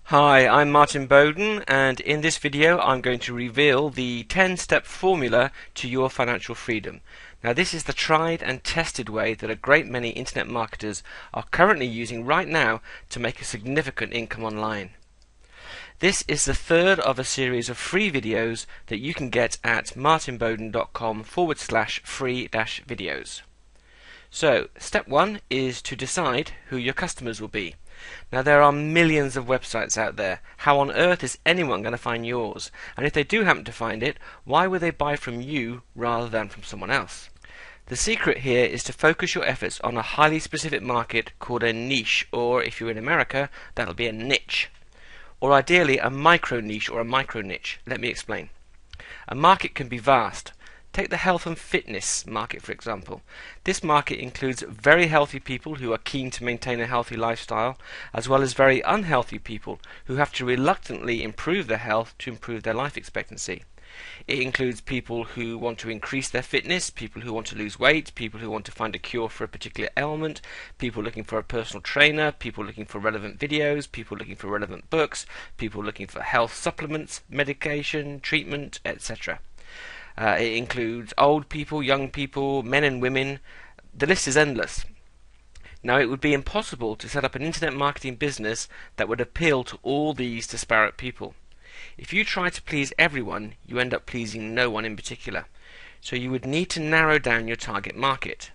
Hi, I'm Martin Bowden, and in this video I'm going to reveal the 10-step formula to your financial freedom. Now, this is the tried and tested way that a great many internet marketers are currently using right now to make a significant income online. This is the third of a series of free videos that you can get at martinbowden.com/free-videos. So, step one is to decide who your customers will be. Now, there are millions of websites out there. How on earth is anyone going to find yours? And if they do happen to find it, why would they buy from you rather than from someone else? The secret here is to focus your efforts on a highly specific market called a niche, or if you're in America, that'll be a niche. Or ideally a micro niche or a micro niche. Let me explain. A market can be vast. Take the health and fitness market, for example. This market includes very healthy people who are keen to maintain a healthy lifestyle, as well as very unhealthy people who have to reluctantly improve their health to improve their life expectancy. It includes people who want to increase their fitness, people who want to lose weight, people who want to find a cure for a particular ailment, people looking for a personal trainer, people looking for relevant videos, people looking for relevant books, people looking for health supplements, medication, treatment, etc. It includes old people, young people, men and women. The list is endless. Now, it would be impossible to set up an internet marketing business that would appeal to all these disparate people. If you try to please everyone, you end up pleasing no one in particular. So you would need to narrow down your target market.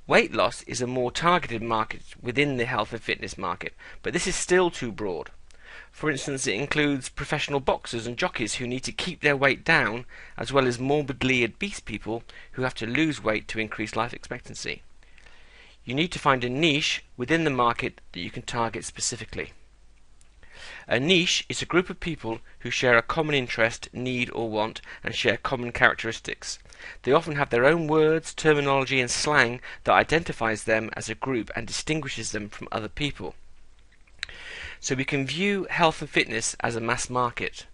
Weight loss is a more targeted market within the health and fitness market, but this is still too broad. For instance, it includes professional boxers and jockeys who need to keep their weight down, as well as morbidly obese people who have to lose weight to increase life expectancy. You need to find a niche within the market that you can target specifically. A niche is a group of people who share a common interest, need or want, and share common characteristics. They often have their own words, terminology and slang that identifies them as a group and distinguishes them from other people. So we can view health and fitness as a mass market,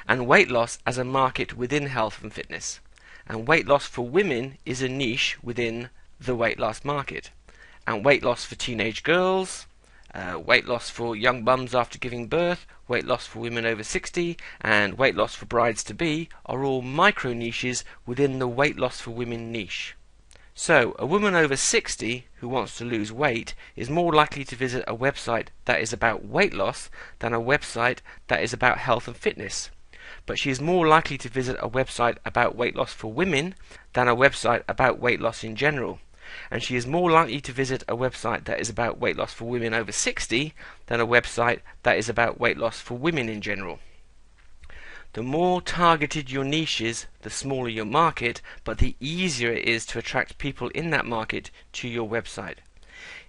and weight loss as a market within health and fitness. And weight loss for women is a niche within the weight loss market. And weight loss for teenage girls, weight loss for young mums after giving birth, weight loss for women over 60, and weight loss for brides-to-be are all micro niches within the weight loss for women niche. So, a woman over 60 who wants to lose weight is more likely to visit a website that is about weight loss than a website that is about health and fitness. But she is more likely to visit a website about weight loss for women than a website about weight loss in general. And she is more likely to visit a website that is about weight loss for women over 60 than a website that is about weight loss for women in general. The more targeted your niche is, the smaller your market, but the easier it is to attract people in that market to your website.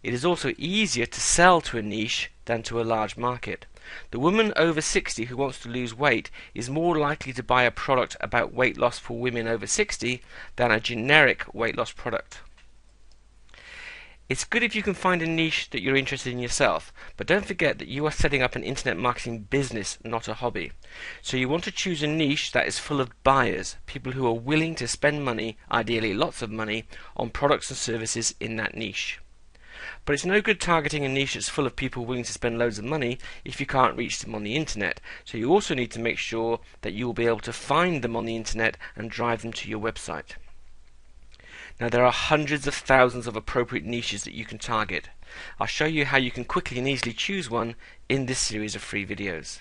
It is also easier to sell to a niche than to a large market. The woman over 60 who wants to lose weight is more likely to buy a product about weight loss for women over 60 than a generic weight loss product. It's good if you can find a niche that you're interested in yourself, but don't forget that you are setting up an internet marketing business, not a hobby. So you want to choose a niche that is full of buyers, people who are willing to spend money, ideally lots of money, on products and services in that niche. But it's no good targeting a niche that's full of people willing to spend loads of money if you can't reach them on the internet. So you also need to make sure that you will be able to find them on the internet and drive them to your website. Now, there are hundreds of thousands of appropriate niches that you can target. I'll show you how you can quickly and easily choose one in this series of free videos.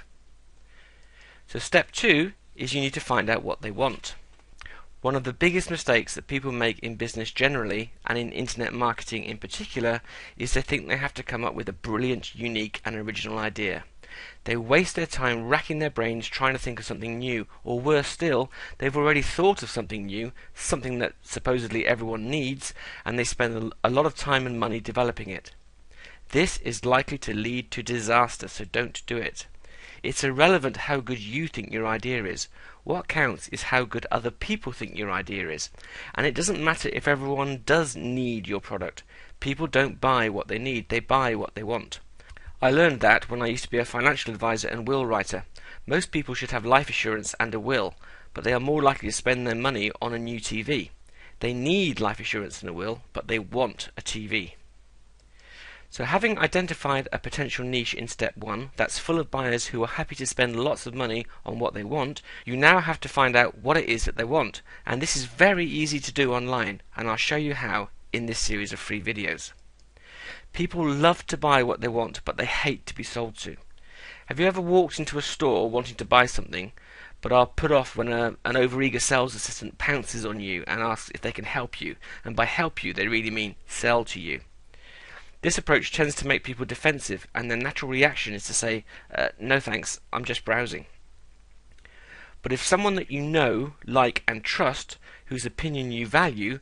So step 2 is you need to find out what they want. One of the biggest mistakes that people make in business generally, and in internet marketing in particular, is they think they have to come up with a brilliant, unique and original idea. They waste their time racking their brains trying to think of something new, or worse still, they've already thought of something new, something that supposedly everyone needs, and they spend a lot of time and money developing it. This is likely to lead to disaster, so don't do it. It's irrelevant how good you think your idea is. What counts is how good other people think your idea is. And it doesn't matter if everyone does need your product. People don't buy what they need, they buy what they want. I learned that when I used to be a financial advisor and will writer. Most people should have life assurance and a will, but they are more likely to spend their money on a new TV. They need life assurance and a will, but they want a TV. So having identified a potential niche in step 1 that's full of buyers who are happy to spend lots of money on what they want, you now have to find out what it is that they want. And this is very easy to do online, and I'll show you how in this series of free videos. People love to buy what they want, but they hate to be sold to. Have you ever walked into a store wanting to buy something, but are put off when an overeager sales assistant pounces on you and asks if they can help you, and by help you they really mean sell to you? This approach tends to make people defensive, and their natural reaction is to say, no thanks, I'm just browsing. But if someone that you know, like and trust, whose opinion you value,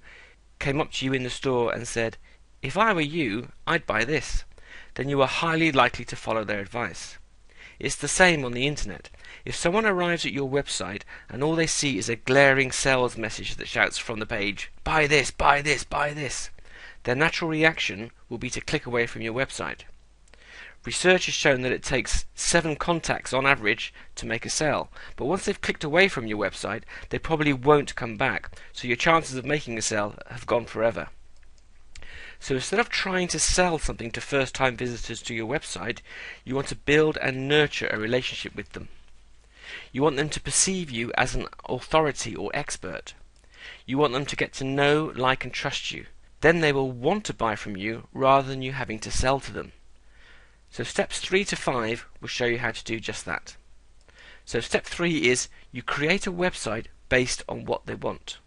came up to you in the store and said, if I were you, I'd buy this, then you are highly likely to follow their advice. It's the same on the internet. If someone arrives at your website and all they see is a glaring sales message that shouts from the page, buy this, buy this, buy this, their natural reaction will be to click away from your website. Research has shown that it takes 7 contacts on average to make a sale, but once they've clicked away from your website, they probably won't come back, so your chances of making a sale have gone forever. So instead of trying to sell something to first-time visitors to your website, you want to build and nurture a relationship with them. You want them to perceive you as an authority or expert. You want them to get to know, like and trust you. Then they will want to buy from you rather than you having to sell to them. So steps 3 to 5 will show you how to do just that. So step 3 is you create a website based on what they want.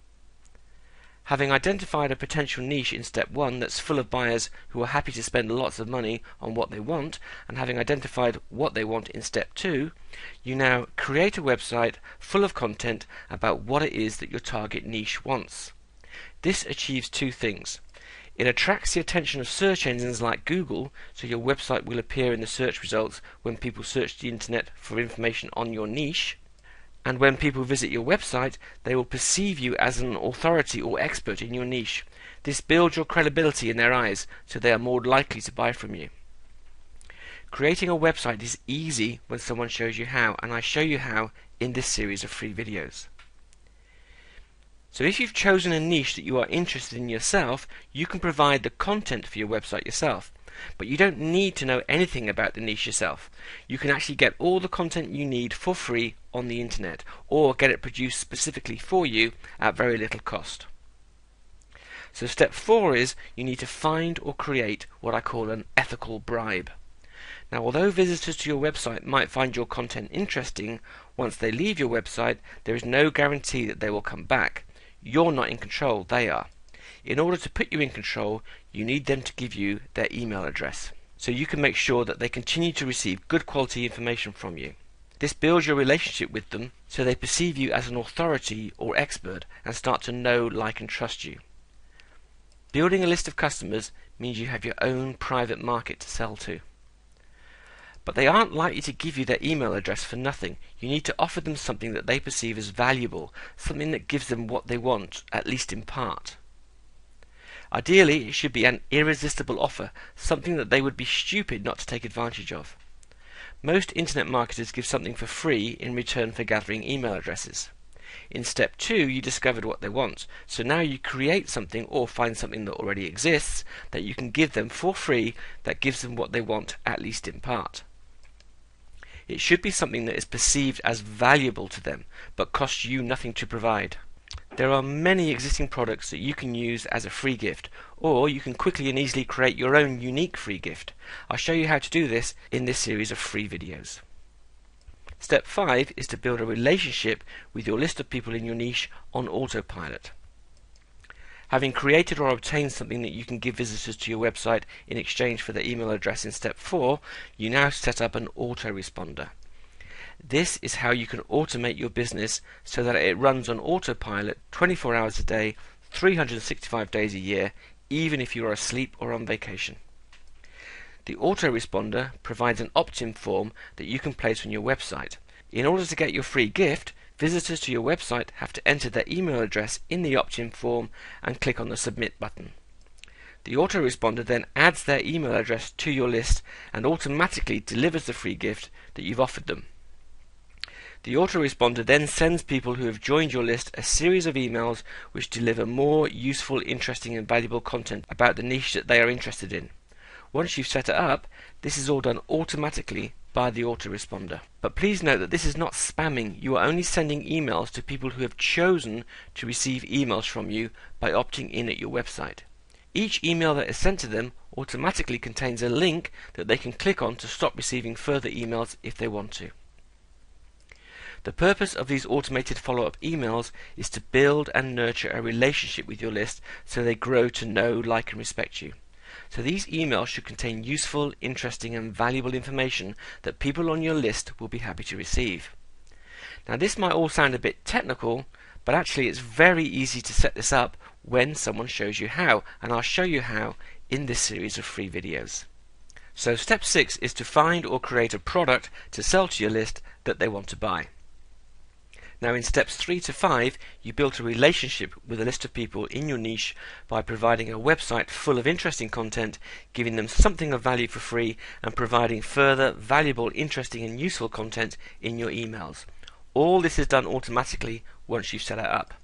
Having identified a potential niche in step 1 that's full of buyers who are happy to spend lots of money on what they want, and having identified what they want in step 2, you now create a website full of content about what it is that your target niche wants. This achieves 2 things. It attracts the attention of search engines like Google, so your website will appear in the search results when people search the internet for information on your niche. And when people visit your website, they will perceive you as an authority or expert in your niche. This builds your credibility in their eyes, so they are more likely to buy from you. Creating a website is easy when someone shows you how, and I show you how in this series of free videos. So if you've chosen a niche that you are interested in yourself, you can provide the content for your website yourself. But you don't need to know anything about the niche yourself. You can actually get all the content you need for free on the internet, or get it produced specifically for you at very little cost. So step 4 is you need to find or create what I call an ethical bribe. Now, although visitors to your website might find your content interesting, once they leave your website, there is no guarantee that they will come back. You're not in control, they are. In order to put you in control, you need them to give you their email address, so you can make sure that they continue to receive good quality information from you. This builds your relationship with them, so they perceive you as an authority or expert and start to know, like and trust you. Building a list of customers means you have your own private market to sell to. But they aren't likely to give you their email address for nothing. You need to offer them something that they perceive as valuable, something that gives them what they want, at least in part. Ideally, it should be an irresistible offer, something that they would be stupid not to take advantage of. Most internet marketers give something for free in return for gathering email addresses. In step 2, you discovered what they want, so now you create something or find something that already exists that you can give them for free that gives them what they want, at least in part. It should be something that is perceived as valuable to them, but costs you nothing to provide. There are many existing products that you can use as a free gift, or you can quickly and easily create your own unique free gift. I'll show you how to do this in this series of free videos. Step 5 is to build a relationship with your list of people in your niche on autopilot. Having created or obtained something that you can give visitors to your website in exchange for their email address in step 4, you now set up an autoresponder. This is how you can automate your business so that it runs on autopilot 24 hours a day, 365 days a year, even if you are asleep or on vacation. The autoresponder provides an opt-in form that you can place on your website. In order to get your free gift, visitors to your website have to enter their email address in the opt-in form and click on the submit button. The autoresponder then adds their email address to your list and automatically delivers the free gift that you've offered them. The autoresponder then sends people who have joined your list a series of emails which deliver more useful, interesting and valuable content about the niche that they are interested in. Once you've set it up, this is all done automatically by the autoresponder. But please note that this is not spamming. You are only sending emails to people who have chosen to receive emails from you by opting in at your website. Each email that is sent to them automatically contains a link that they can click on to stop receiving further emails if they want to. The purpose of these automated follow-up emails is to build and nurture a relationship with your list so they grow to know, like and respect you. So these emails should contain useful, interesting and valuable information that people on your list will be happy to receive. Now this might all sound a bit technical, but actually it's very easy to set this up when someone shows you how, and I'll show you how in this series of free videos. So step 6 is to find or create a product to sell to your list that they want to buy. Now in steps 3 to 5, you build a relationship with a list of people in your niche by providing a website full of interesting content, giving them something of value for free, and providing further valuable, interesting and useful content in your emails. All this is done automatically once you've set it up.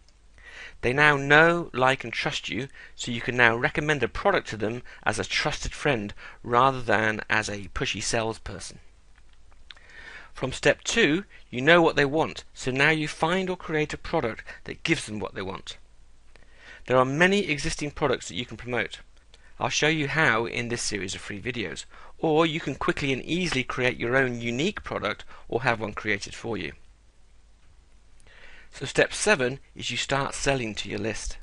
They now know, like and trust you, so you can now recommend a product to them as a trusted friend rather than as a pushy salesperson. From step 2, you know what they want, so now you find or create a product that gives them what they want. There are many existing products that you can promote. I'll show you how in this series of free videos, or you can quickly and easily create your own unique product or have one created for you. So step 7 is you start selling to your list.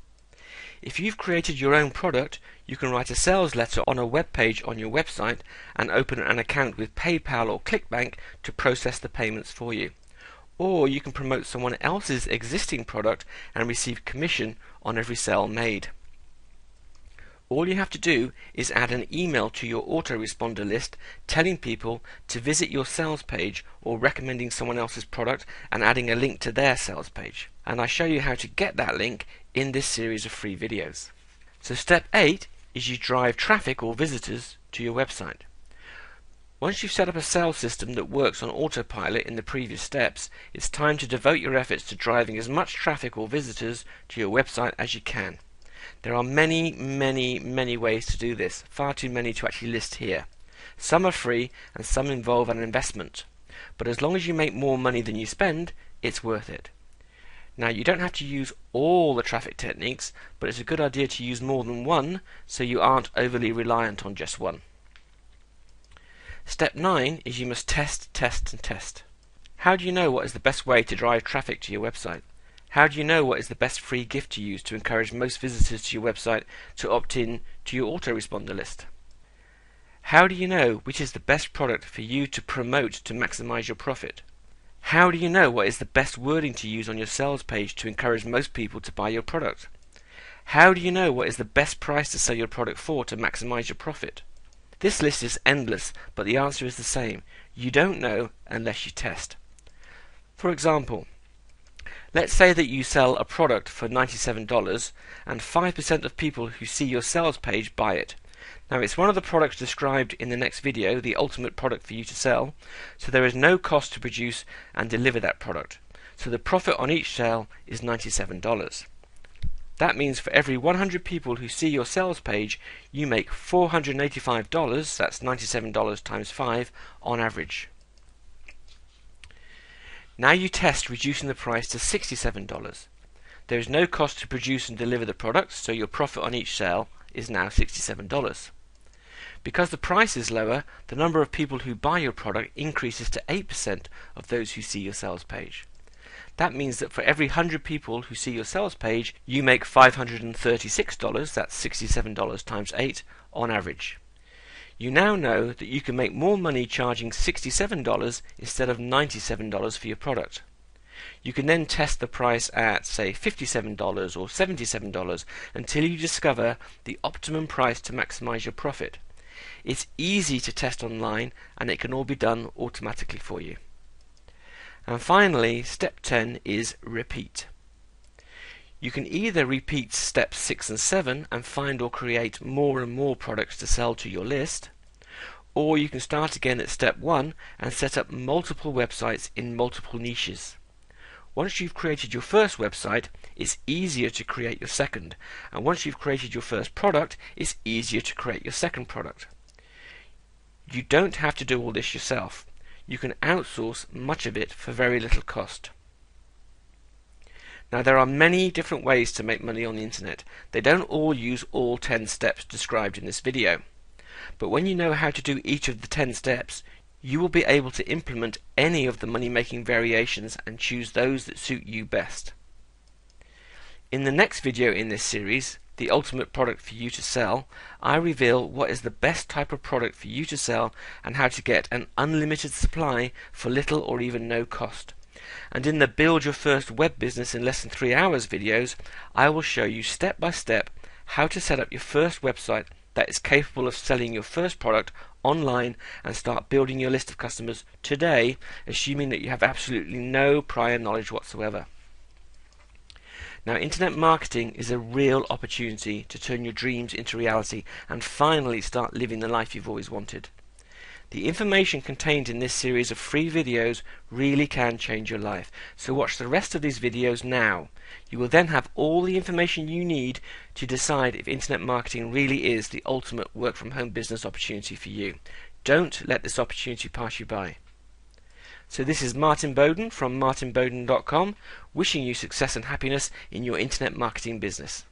If you've created your own product, you can write a sales letter on a web page on your website and open an account with PayPal or ClickBank to process the payments for you. Or you can promote someone else's existing product and receive commission on every sale made. All you have to do is add an email to your autoresponder list telling people to visit your sales page or recommending someone else's product and adding a link to their sales page. And I show you how to get that link in this series of free videos. So step 8 is you drive traffic or visitors to your website. Once you've set up a sales system that works on autopilot in the previous steps, it's time to devote your efforts to driving as much traffic or visitors to your website as you can. There are many ways to do this, far too many to actually list here. Some are free and some involve an investment, but as long as you make more money than you spend, it's worth it. Now you don't have to use all the traffic techniques, but it's a good idea to use more than one so you aren't overly reliant on just one. Step 9 is you must test, and test. How do you know what is the best way to drive traffic to your website? How do you know what is the best free gift to use to encourage most visitors to your website to opt in to your autoresponder list? How do you know which is the best product for you to promote to maximize your profit? How do you know what is the best wording to use on your sales page to encourage most people to buy your product? How do you know what is the best price to sell your product for to maximize your profit? This list is endless, but the answer is the same. You don't know unless you test. For example, let's say that you sell a product for $97 and 5% of people who see your sales page buy it. Now it's one of the products described in the next video, the ultimate product for you to sell, so there is no cost to produce and deliver that product. So the profit on each sale is $97. That means for every 100 people who see your sales page, you make $485, that's $97 times 5, on average. Now you test reducing the price to $67. There is no cost to produce and deliver the product, so your profit on each sale is now $67. Because the price is lower, the number of people who buy your product increases to 8% of those who see your sales page. That means that for every 100 people who see your sales page, you make $536, that's $67 times 8, on average. You now know that you can make more money charging $67 instead of $97 for your product. You can then test the price at, say, $57 or $77 until you discover the optimum price to maximize your profit. It's easy to test online and it can all be done automatically for you. And finally, step 10 is repeat. You can either repeat steps 6 and 7 and find or create more and more products to sell to your list, or you can start again at step 1 and set up multiple websites in multiple niches. Once you've created your first website, it's easier to create your second, and once you've created your first product, it's easier to create your second product. You don't have to do all this yourself. You can outsource much of it for very little cost. Now, there are many different ways to make money on the internet. They don't all use all 10 steps described in this video. But when you know how to do each of the 10 steps, you will be able to implement any of the money-making variations and choose those that suit you best. In the next video in this series, The Ultimate Product for You to Sell, I reveal what is the best type of product for you to sell and how to get an unlimited supply for little or even no cost. And in the Build Your First Web Business in Less than 3 Hours videos, I will show you step by step how to set up your first website that is capable of selling your first product online and start building your list of customers today, assuming that you have absolutely no prior knowledge whatsoever. Now, internet marketing is a real opportunity to turn your dreams into reality and finally start living the life you've always wanted. The information contained in this series of free videos really can change your life, so watch the rest of these videos now. You will then have all the information you need to decide if internet marketing really is the ultimate work-from-home business opportunity for you. Don't let this opportunity pass you by. So this is Martin Bowden from martinbowden.com, wishing you success and happiness in your internet marketing business.